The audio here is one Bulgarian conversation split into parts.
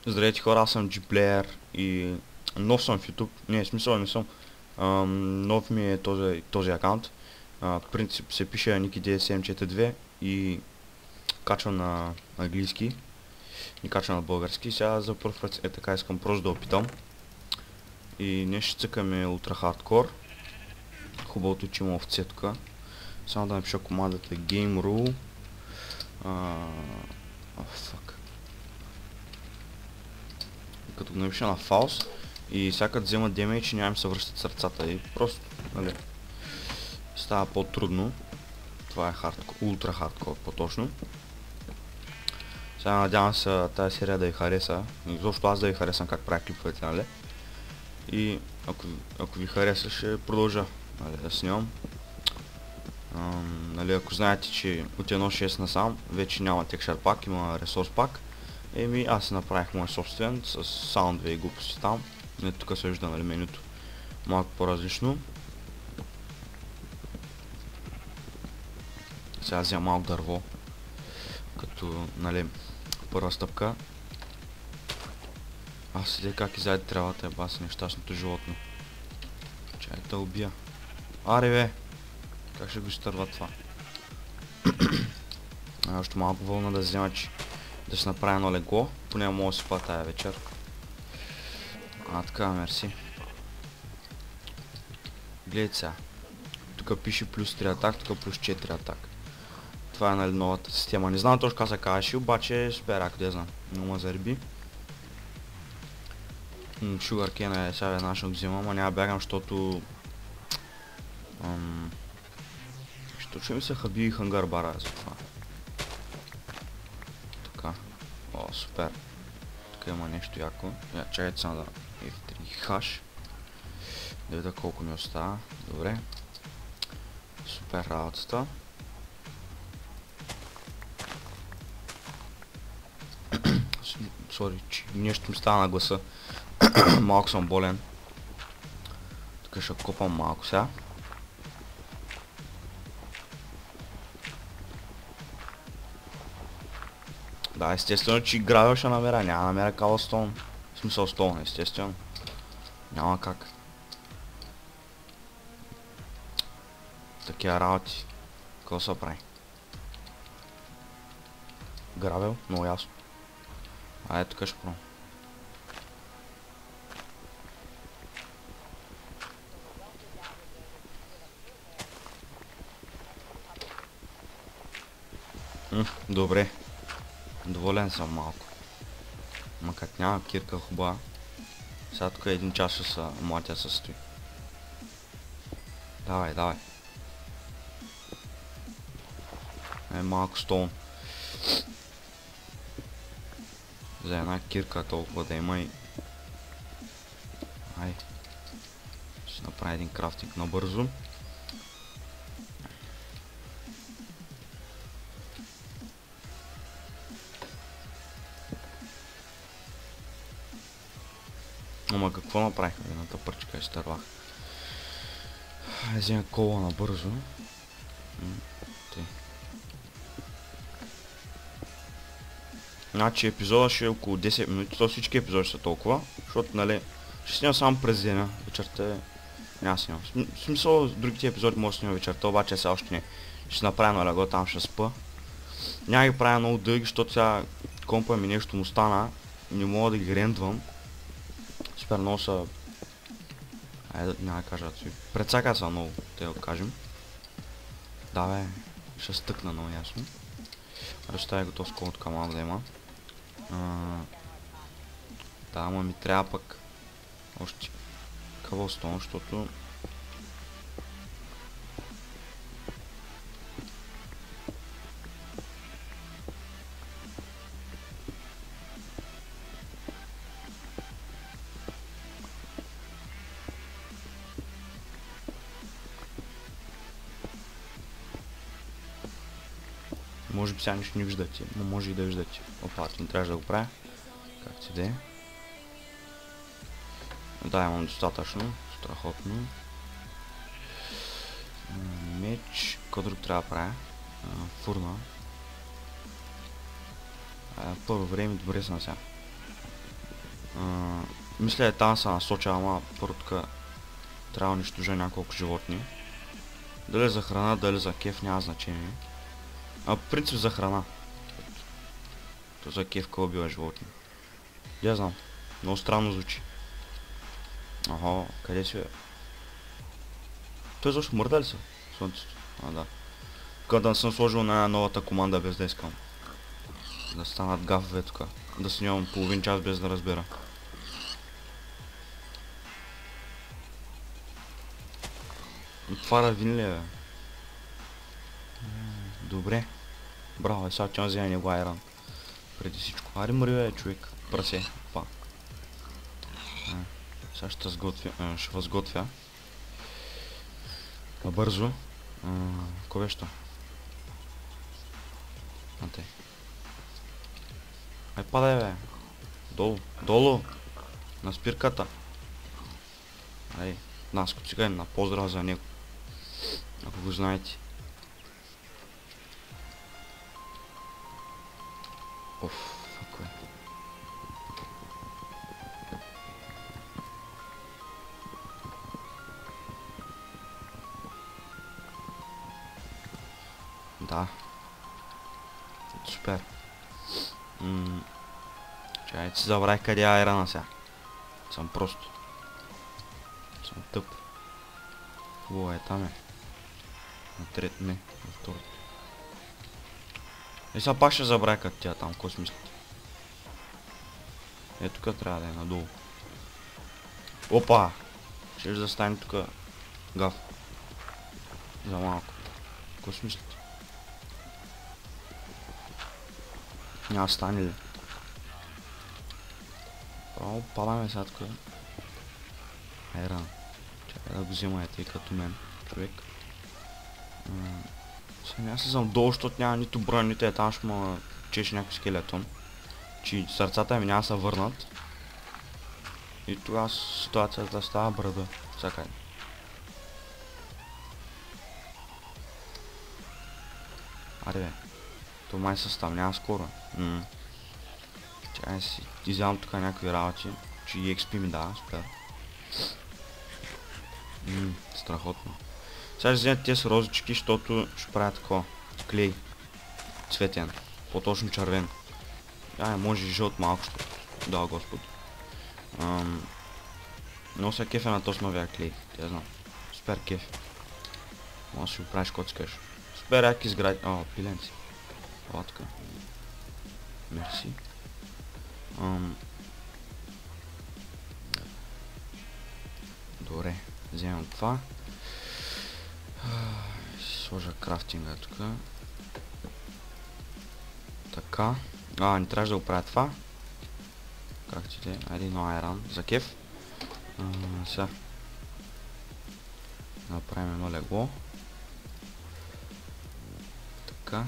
Здравейте хора, аз съм Gplayer и нов съм в YouTube. Не, смисъл не съм. Нов ми е този акаунт. В принцип се пише Niki9742 и качвам на английски и качвам на български. Сега за първ път е така, искам просто да опитам. И днес ще цъкаме ултра хардкор. Хубавото, че има овце тук. Само да напиша командата game rule. Fuck. Като го напиша на фаус и сега като взема демейдж няма им се връщат сърцата и просто, нали, става по-трудно. Това е хардкор, ултра хардкор по-точно. Сега надявам се тази серия да ви хареса, изобщо аз да ви харесам как правя клиповете, нали. И ако ви хареса, ще продължа, нали, да снимам. Нали, ако знаете, че от 1.6 насам вече няма texture pack, има resource pack. Еми, аз си направих мой собствен с саундове и глупости там. Не, тук се вижда, нали, менюто малко по-различно. Сега взема малко дърво, като, нали, първа стъпка. Аз седя как изяде тревата, е баси нещастното животно. Чай да убия. Аре бе! Как ще го изтърва това? Още малко вълна да взема, че да се направя едно легло. Поне мога да си спа тая вечер. Така, мерси. Гледайте сега. Тук пише плюс 3 атак, тук плюс 4 атак. Това е, нали, новата система. Не знам точно как се казваше, обаче супер, ако да знам. Но ма зареби. Sugarcane е, сега една ще го взимам, а няма бягам, защото... Ще ми се хаби и хангарбара за това. Така. О, супер. Тук има нещо яко. Чакайте само да F3 хаш. Да видя колко ми остава. Добре. Супер работата. Сори, че нещо ми става на гласа. Малко съм болен. Тук ще копам малко сега. Да, естествено, че гравел ще намеря. Няма намеря каблстоун. В смисъл стоун, естествено. Няма как. Такива работи. Какво се прави? Гравел? Много ясно. Айде, тук ще пробвам. Добре. Доволен съм малко. Ма как няма кирка хубава. Сега тук един час ще са младя състои. Давай, давай. Малко стоун. За една кирка толкова да има и... Ай. Ще направя един крафтинг набързо. Ама какво направих? Едната пръчка изтървах. Взема кола набързо. Значи епизода ще е около 10 минути, то всички епизоди ще са толкова, защото, нали, ще снимам само през деня, вечерта няма снимам. В смисъл, другите епизоди може да снимам вечерта, обаче сега още не. Ще направя на легло, там ще спа. Няма ги правя много дълги, защото сега компа ми нещо му стана, не мога да ги рендвам. Супер много са... Айде, няма да кажа, прецака са много, те да кажем. Да бе, ще стъкна много ясно. Разставя готов с колото камал да има. Да, ама ми трябва пък още каблстоун, защото... Може би сега нищо не виждате, но може и да виждате. Опа, не трябваше да го правя. Как си да е. Да, имам достатъчно. Страхотно. Меч. Какво друг трябва да правя? Фурна. Първо време, добре съм сега. Мисля е там се насоча, ама първо тук трябва да унищожа няколко животни. Дали за храна, дали за кеф, няма значение. А по принцип за храна. То за кеф кой убива животни. Я знам. Много странно звучи. Ага, къде си бе? Той защо мърда ли са? Слънцето. А, да. Когато съм сложил на новата команда без да искам. Да станат гафове тук. Да снимам половин час без да разбера. Това равин ли е, бе? Добре. Браво, сега че взема него айран. Преди всичко. Аре мърви, бе, човек. Прасе. Па. Сега ще възготвя. Бързо. Кой беше то? Анте. Ай падай, бе. Долу. Долу. На спирката. Ай. Наско цигай на поздрав за него. Ако го знаете. Оф, ако е. Да. Супер. Чай, си забравих къде е айрана сега. Съм просто. Съм тъп. Хубаво е, там е. На трет, не, на второто. И сега пак ще забравя като тя там, какво си мислите? Е, тук трябва да е надолу. Опа! Ще да стане тук гаф. За малко. Какво си мислите? Няма да стане ли? Право падаме сега тук. Айран. Чакай да го вземате като мен, човек. Сега няма се знам долу, защото няма нито броя, нито е там, ще му чеш някой скелетон. Че сърцата ми няма да се върнат. И тогава ситуацията става брада. Чакай. Аре бе. То май се ставнява скоро. Чакай си изявам тук някакви работи, че и XP ми дава, супер. Страхотно. Сега ще вземем тези розички, защото ще правя такова. Клей. Цветен. По-точно червен. Може и жълт малко, защото. Да, господи. Много се кефе на този новия клей. Тя знам. Супер кеф. Може да си го правиш каквото искаш. Супер як изгради. О, пиленци. Това така. Мерси. Добре. Вземам това. Сложа крафтинга тук. Така. Не трябваше да го правя това. Крафтите. Айде едно айран. За кеф. Сега. Направим едно легло. Така.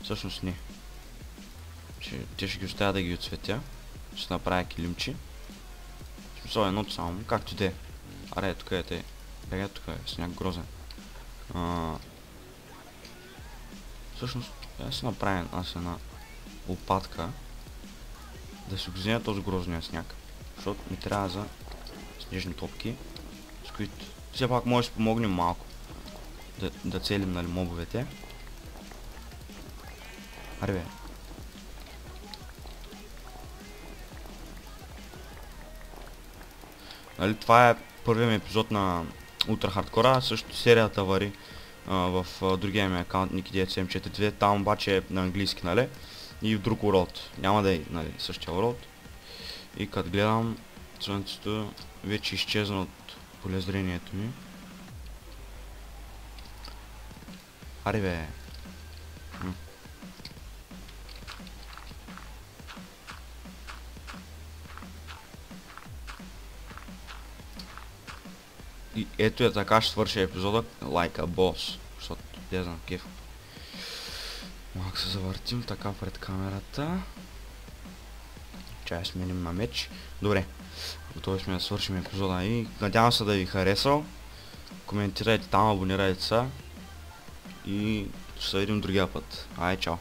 Всъщност не. Те ще ги оставя да ги отцветя. Ще направя килимчи. Смисъл едното само. Както де. Аре, тук е те. Бега тук е. Сняг грозен. Всъщност, я си направим аз една лопатка. Да си го взема този грозния сняг. Защото ми трябва за снежни топки. С които все пак може да си помогнем малко. Да целим, нали, мобовете. Аре бе. Нали, това е първият ми епизод на Ultra Hardcore, също серията вари в другия ми аккаунт Niki972, там обаче е на английски, нали? И в друг world. Няма да е, нали, същия world. И като гледам, слънцето вече изчезна от полезрението ми. Аре бе. И ето е така ще свърши епизода Like a Boss, защото не знам кеф. Малко се завъртим така пред камерата. Чай сменим на меч. Добре, готови сме да свършим епизода и надявам се да ви харесал. Коментирайте там, абонирайте се и ще се видим другия път. Ай, чао!